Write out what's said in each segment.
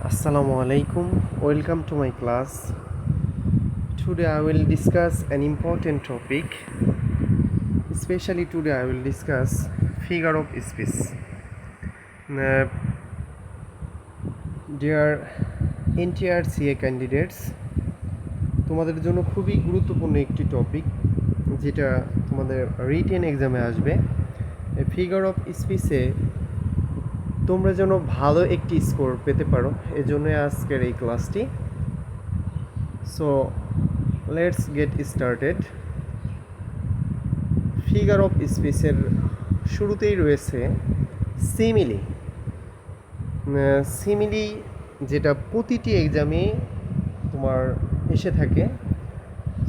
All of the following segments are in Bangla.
Assalamu alaikum. Welcome to my class. Today I will discuss an important topic. Especially today I will discuss figure of speech. Uh, Dear NTR CA candidates, তোমাদের জন্য খুবই গুরুত্বপূর্ণ একটি টপিক যেটা তোমাদের রিটেন এক্সামে আসবে। ফিগার অফ স্পিচে তোমরা যেন ভালো একটি স্কোর পেতে পারো, এজন্য আজকের এই ক্লাসটি। So let's get started. Figure of স্পিচের শুরুতেই রয়েছে সিমিলি। সিমিলি যেটা প্রতিটি এক্সামে তোমার এসে থাকে।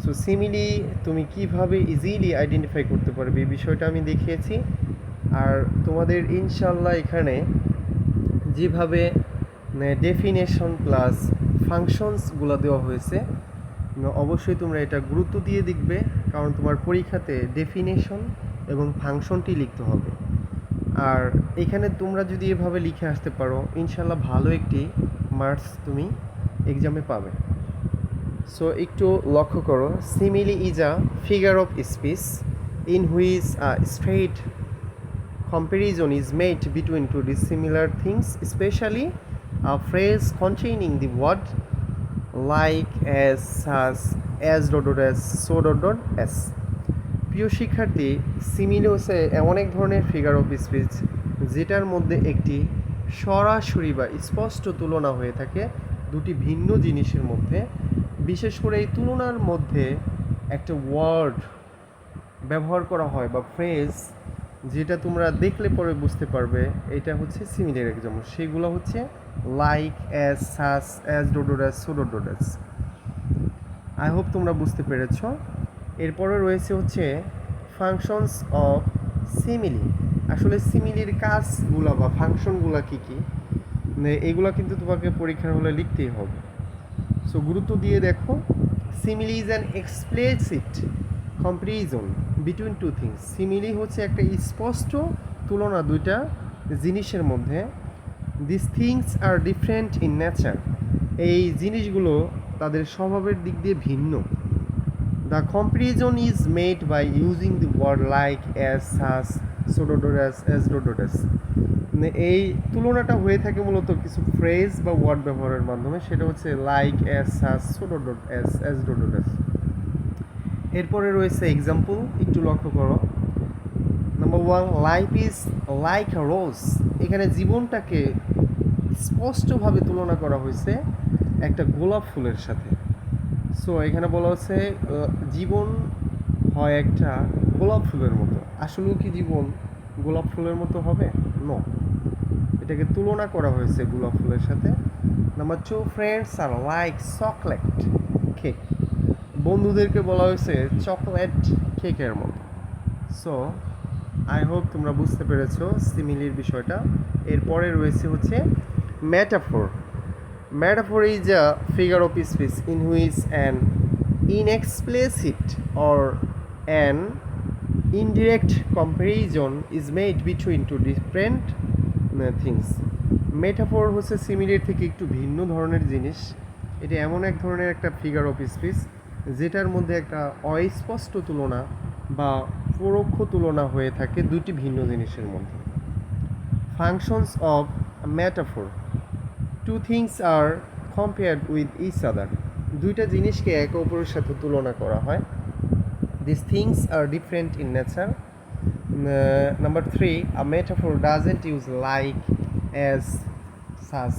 সো সিমিলি তুমি কিভাবে ইজিলি আইডেন্টিফাই করতে পারবে এই বিষয়টা আমি দেখিয়েছি। আর তোমাদের ইনশাল্লাহ এখানে যেভাবে ডেফিনেশন প্লাস ফাংশনসগুলো দেওয়া হয়েছে, অবশ্যই তোমরা এটা গুরুত্ব দিয়ে দেখবে, কারণ তোমার পরীক্ষাতে ডেফিনেশন এবং ফাংশনটি লিখতে হবে। আর এখানে তোমরা যদি এভাবে লিখে আসতে পারো, ইনশাল্লাহ ভালো একটি মার্কস তুমি এক্সামে পাবে। সো একটু লক্ষ্য করো, simile is a figure of speech in which a straight comparison is made between two dissimilar things, especially a phrase containing the word like, as, such, as dot dot as, so dot dot as. প্রিয় শিক্ষার্থী, সিমিলি হচ্ছে এমন এক ধরনের ফিগার অফ স্পিচ যেটার মধ্যে একটি সরাসরি বা স্পষ্ট তুলনা হয়ে থাকে দুটি ভিন্ন জিনিসের মধ্যে। বিশেষ করে এই তুলনার মধ্যে একটা ওয়ার্ড ব্যবহার করা হয় বা ফ্রেজ, যেটা তোমরা দেখলে পরে বুঝতে পারবে এটা হচ্ছে সিমিলার এক্সাম্পল। সেগুলো হচ্ছে like, as, such, as dot dot as, so dot dot as. I hope তোমরা বুঝতে পেরেছ। এরপরে রয়েছে হচ্ছে ফাংশনস অফ সিমিলি। আসলে সিমিলির কাজগুলো বা ফাংশনগুলো কী কী, এগুলো কিন্তু তোমাকে পরীক্ষার হলে লিখতেই হবে। সো গুরুত্ব দিয়ে দেখো, simile is an explicit comparison between two things. Simile হচ্ছে একটা স্পষ্ট তুলনা দুইটা জিনিসের মধ্যে। This things are different in nature. এই জিনিসগুলো তাদের স্বভাবের দিক দিয়ে ভিন্ন। The comparison is made by using the word like, as, such, so dot dot as, as dot dot as. এই তুলনাটা হয়ে থাকে মূলত কিছু ফ্রেজ বা ওয়ার্ড ব্যবহারের মাধ্যমে। সেটা হচ্ছে like, as, such, so dot dot as, as dot dot as. এরপরে রয়েছে এক্সাম্পল, একটু লক্ষ্য করো। Number 1, life is like a rose. এখানে জীবনটাকে স্পষ্টভাবে তুলনা করা হয়েছে একটা গোলাপ ফুলের সাথে। সো এখানে বলা হচ্ছে জীবন হয় একটা গোলাপ ফুলের মতো। আসলেও কি জীবন গোলাপ ফুলের মতো হবে? নো, এটাকে তুলনা করা হয়েছে গোলাপ ফুলের সাথে। নাম্বার 2, ফ্রেন্ডস আর লাইক চকলেট কেক। বন্ধুদেরকে বলা হয়েছে চকলেট কেকের মতো। সো আই হোপ তোমরা বুঝতে পেরেছো সিমিলির বিষয়টা। এরপরে রয়েছে হচ্ছে metaphor. Metaphor is a figure of speech in which an inexplicit or an indirect comparison is made between two different things. Metaphor হচ্ছে সিমিলির থেকে একটু ভিন্ন ধরনের জিনিস। এটা এমন এক ধরনের একটা ফিগার অফ স্পিচ যেটার মধ্যে একটা অস্পষ্ট তুলনা বা পরোক্ষ তুলনা হয়ে থাকে দুটি ভিন্ন জিনিসের মধ্যে। Functions of metaphor, two things are compared with each other. দুইটা জিনিসকে একে অপরের সাথে তুলনা করা হয়। This things are different in nature. Number 3, a metaphor doesn't use like, as, such.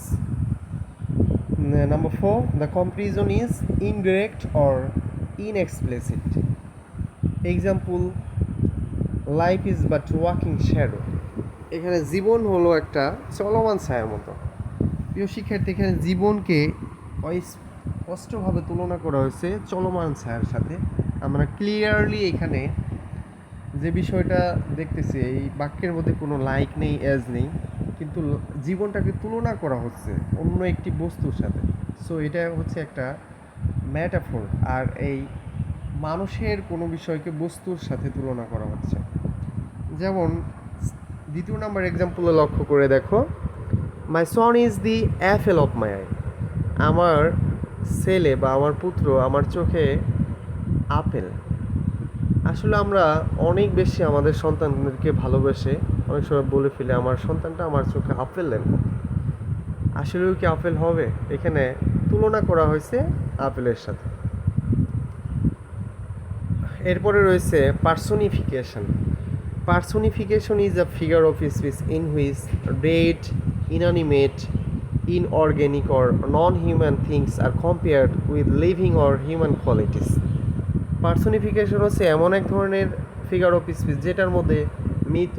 Number 4, the comparison is indirect or inexplicit. Example, life is but walking shadow. এখানে জীবন হলো একটা চলমান ছায়ার মতো। প্রিয় শিক্ষার্থী, এখানে জীবনকে স্পষ্টভাবে তুলনা করা হয়েছে চলমান ছায়ার সাথে। আমরা ক্লিয়ারলি এখানে যে বিষয়টা দেখতেছি, এই বাক্যের মধ্যে কোনো লাইক নেই, অ্যাজ নেই, কিন্তু জীবনটাকে তুলনা করা হচ্ছে অন্য একটি বস্তুর সাথে। সো এটা হচ্ছে একটা ম্যাটাফোর। আর এই মানুষের কোনো বিষয়কে বস্তুর সাথে তুলনা করা হচ্ছে। যেমন দ্বিতীয় নাম্বার এক্সাম্পলে লক্ষ্য করে দেখো, my son is the apple of my eye. আমার ছেলে বা আমার পুত্র আমার চোখে আপেল। আসলে আমরা অনেক বেশি আমাদের সন্তানদেরকে ভালোবেসে অনেক সময় বলে ফেলে আমার সন্তানটা আমার চোখে আপেলের মতো। আসলেও কি আপেল হবে? এখানে তুলনা করা হয়েছে আপেলের সাথে। এরপরে রয়েছে personification. Personification is a figure of speech in which dead, inanimate, inorganic or non human things are compared with living or human qualities. Personification হচ্ছে এমন এক ধরনের ফিগার অফ স্পিচ যেটার মধ্যে মৃত,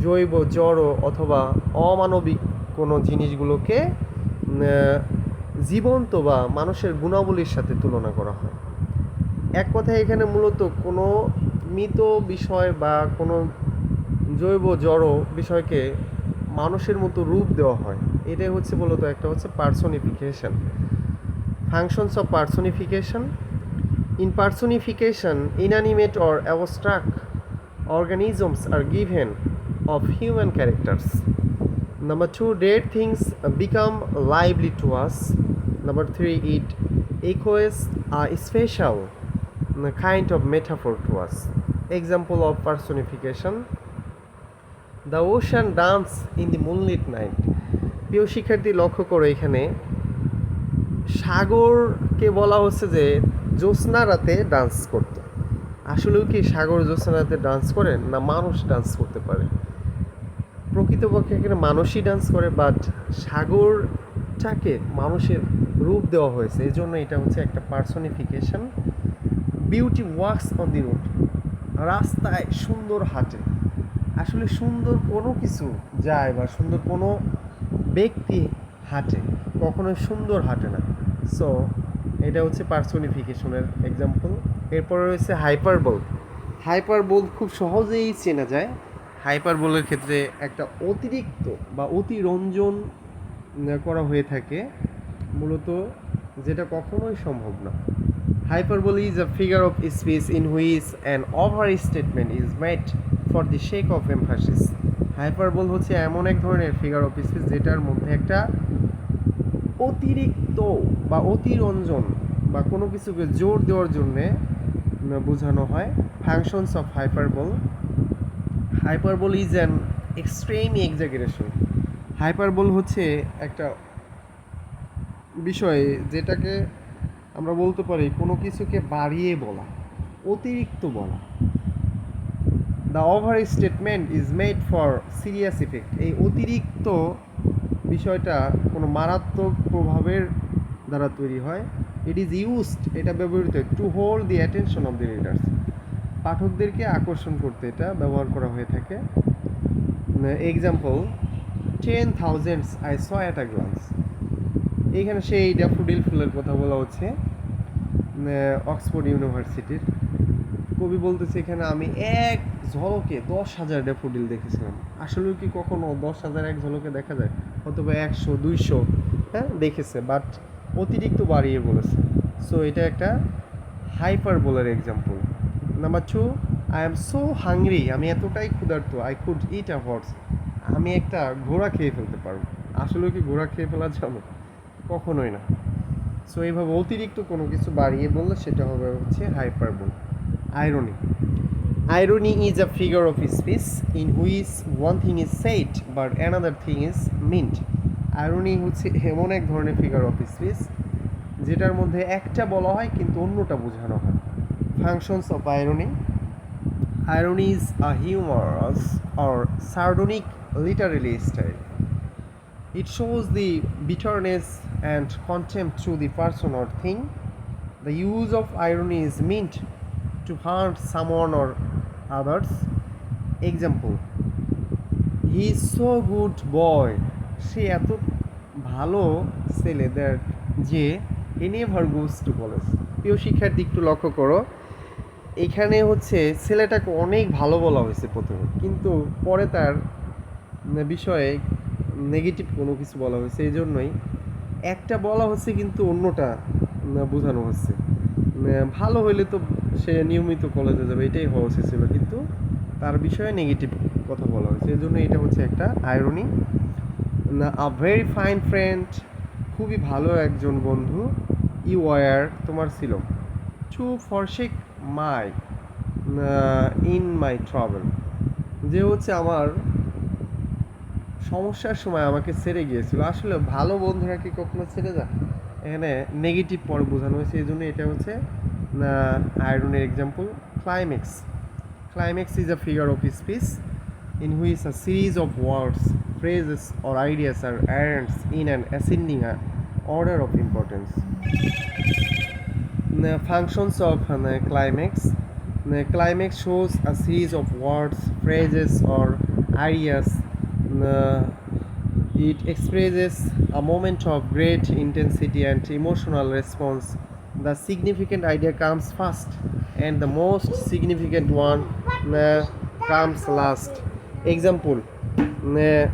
জৈব, জড় অথবা অমানবিক কোনো জিনিসগুলোকে জীবন্ত বা মানুষের গুণাবলীর সাথে তুলনা করা হয়। এক কথায় এখানে মূলত কোনো মৃত বিষয় বা কোনো জৈব জড় বিষয়কে মানুষের মতো রূপ দেওয়া হয়। এটাই হচ্ছে মূলত একটা হচ্ছে personification. Functions of personification: in personification, inanimate or abstract organisms are given of human characters. Number two, dead things become lively to us. Number three, it echoes a special kind of metaphor to us. Example of personification: the ocean dance in the moonlit night. প্রিয় শিক্ষার্থী লক্ষ্য করো, এখানে সাগরকে বলা হচ্ছে যে জ্যোৎস্না রাতে ডান্স করতে। আসলেও কি সাগর জ্যোৎস্না রাতে ডান্স করে, না মানুষ ডান্স করতে পারে? প্রকৃতপক্ষে এখানে মানুষই ডান্স করে, বাট সাগরটাকে মানুষের রূপ দেওয়া হয়েছে, এই জন্য এটা হচ্ছে একটা personification. Beauty wax on the road. রাস্তায় সুন্দর হাঁটে। আসলে সুন্দর কোনো কিছু যায় বা সুন্দর কোনো ব্যক্তি হাঁটে, কখনোই সুন্দর হাঁটে না। সো এটা হচ্ছে পার্সোনিফিকেশনের এক্সাম্পল। এরপরে রয়েছে হাইপারবোল। হাইপারবোল খুব সহজেই চেনা যায়। হাইপারবোলের ক্ষেত্রে একটা অতিরিক্ত বা অতিরঞ্জন করা হয়ে থাকে মূলত, যেটা কখনোই সম্ভব না। Hyperbole is a figure of speech in which an overstatement is made for the sake of emphasis. Hyperbole হচ্ছে এমন এক ধরনের ফিগার অফ স্পিচ যেটার মধ্যে একটা অতিরিক্ত বা অতিরঞ্জন বা কোনো কিছুকে জোর দেওয়ার জন্যে বোঝানো হয়। Functions of hyperbole: hyperbole is an extreme exaggeration. Hyperbole হচ্ছে একটা বিষয় যেটাকে আমরা বলতে পারি কোনো কিছুকে বাড়িয়ে বলা, অতিরিক্ত বলা। The over statement is made for serious effect. এই অতিরিক্ত বিষয়টা কোনো মারাত্মক প্রভাবের দ্বারা তৈরি হয়। ইট ইজ ইউজড, এটা ব্যবহৃত to hold the attention of the readers. পাঠকদেরকে আকর্ষণ করতে এটা ব্যবহার করা হয়ে থাকে। Example: 10,000 I saw at a glance. এইখানে সেই ড্যাফোডিল ফুলের কথা বলা হচ্ছে অক্সফোর্ড ইউনিভার্সিটির। কবি বলতেছে এখানে আমি এক ঝলকে 10,000 ড্যাফোডিল দেখেছিলাম। আসলে কি কখনো 10,000 এক ঝলকে দেখা যায়? অথবা 100, 200 হ্যাঁ দেখেছে, বাট অতিরিক্ত বাড়িয়ে বলেছে। সো এটা একটা হাইপারবোলের example. Number 2, I am so hungry. আমি এতটাই ক্ষুধার্ত, I could eat a horse. আমি একটা ঘোড়া খেয়ে ফেলতে পারবো। আসলে কি ঘোড়া খেয়ে ফেলা যাবে? কখনোই না। সো এইভাবে অতিরিক্ত কোনো কিছু বাড়িয়ে বললে সেটা হবে হচ্ছে hyperbole. Irony: irony is a figure of speech in which one thing is said but another thing is meant. irony হচ্ছে এমন এক ধরনের ফিগার অফ স্পিচ যেটার মধ্যে একটা বলা হয় কিন্তু অন্যটা বোঝানো হয়। Functions of irony: irony is a humorous or sardonic literary style. It shows the bitterness and contempt to the person or thing. The use of irony is meant to hurt someone or others. Example: he is so good boy. সে এত ভালো ছেলে দ্যাট যে he never goes to college. প্রিয় শিক্ষার্থী একটু লক্ষ্য করো, এখানে হচ্ছে ছেলেটাকে অনেক ভালো বলা হয়েছে প্রথমে, কিন্তু পরে তার বিষয়ে নেগেটিভ কোনো কিছু বলা হয়েছে, এই জন্যই একটা বলা হচ্ছে কিন্তু অন্যটা বোঝানো হচ্ছে। ভালো হইলে তো সে নিয়মিত কলেজে যাবে, এটাই হওয়া উচিত ছিল, কিন্তু তার বিষয়ে নেগেটিভ কথা বলা হয়েছে, এই জন্য এটা হচ্ছে একটা irony. A very fine friend, খুবই ভালো একজন বন্ধু। ইউ ওয়ার, তোমার ছিল। To forsake my, in my travel, যে হচ্ছে আমার সমস্যার সময় আমাকে ছেড়ে গিয়েছিল। আসলে ভালো বন্ধুরা কি কখনো ছেড়ে যায়? এখানে নেগেটিভ পরে বোঝানো হয়েছে, এই জন্য এটা হচ্ছে আয়রনের example. Climax, climax is a figure of speech in which a series of words, phrases, or ideas are arranged in an ascending order of importance. The functions of climax. The climax shows a series of words, phrases, or ideas. It expresses a moment of great intensity and emotional response. The significant idea comes first, and the most significant one comes last. Example: uh,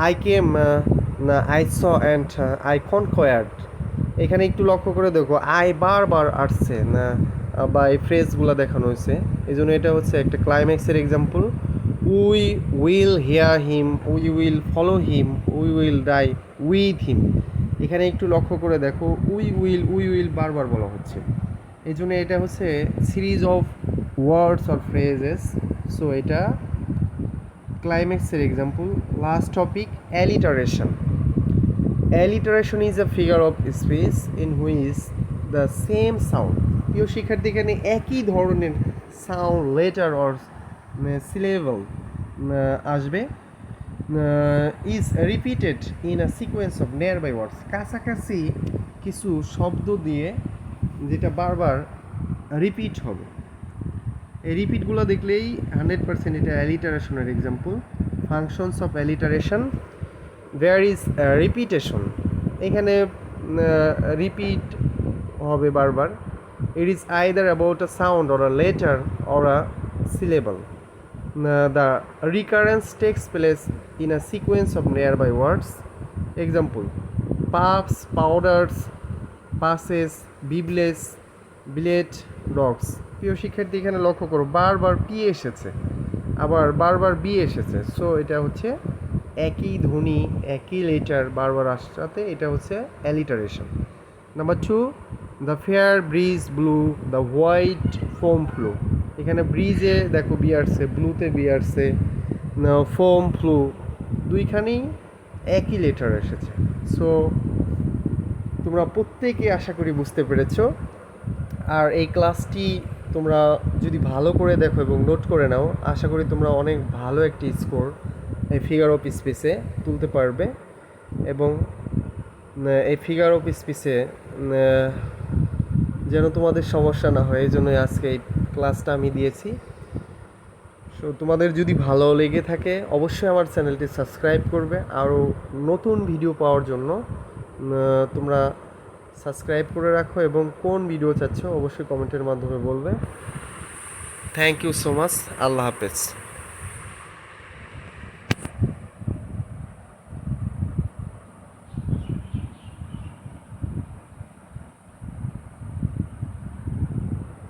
I came, I saw, and I conquered. এখানে একটু লক্ষ্য করে দেখো, আই বারবার আসছে না, বা এই ফ্রেজগুলো দেখানো হয়েছে, এই জন্য এটা হচ্ছে একটা ক্লাইম্যাক্সের example. We will hear him, we will follow him, we will die with him. এখানে একটু লক্ষ্য করে দেখো, উই উইল বারবার বলা হচ্ছে, এই জন্য এটা হচ্ছে series of words or phrases. So এটা ক্লাইম্যাক্সের example. Last topic, alliteration. Alliteration is a figure of speech in which the same sound, প্রিয় শিক্ষার্থী এখানে একই ধরনের সাউন্ড, লেটার অর সিলেবল আসবে, is repeated in a sequence of nearby words, কাছাকাছি কিছু শব্দ দিয়ে যেটা বারবার রিপিট হবে। এই রিপিটগুলো দেখলেই 100% এটা অ্যালিটারেশনের example. Functions of alliteration, there is repetition, এখানে রিপিট হবে বারবার। It is either about a sound or a letter or a syllable. The recurrence takes place in a sequence of nearby words. Example: pops, powders, passes, বিবলেস, বিলেট, dogs. প্রিয় শিক্ষার্থী এখানে লক্ষ্য করো, বারবার পি এসেছে, আবার বারবার বি এসেছে। সো এটা হচ্ছে একই ধ্বনি, একই লেটার বারবার আসাতে এটা হচ্ছে alliteration. Number 2, the fair bridge blue, the white foam flu. এখানে ব্রিজে দেখো বি আসছে, ব্লুতে বি আসছে, ফোম ফ্লু, দুইখানেই একই লেটার এসেছে। সো তোমরা প্রত্যেকে আশা করি বুঝতে পেরেছো। আর এই ক্লাসটি তোমরা যদি ভালো করে দেখো এবং নোট করে নাও, আশা করি তোমরা অনেক ভালো একটি স্কোর এই ফিগার অফ স্পিচে তুলতে পারবে। এবং এই ফিগার অফ স্পিচে যেন তোমাদের সমস্যা না হয়, এই জন্যই আজকে এই ক্লাসটা আমি দিয়েছি। সো তোমাদের যদি ভালো লেগে থাকে অবশ্যই আমার চ্যানেলটি সাবস্ক্রাইব করবে। আরও নতুন ভিডিও পাওয়ার জন্য তোমরা সাবস্ক্রাইব করে রাখো, এবং কোন ভিডিও চাচ্ছ অবশ্যই কমেন্টের মাধ্যমে বলবে। Thank you so much. আল্লাহ হাফেজ।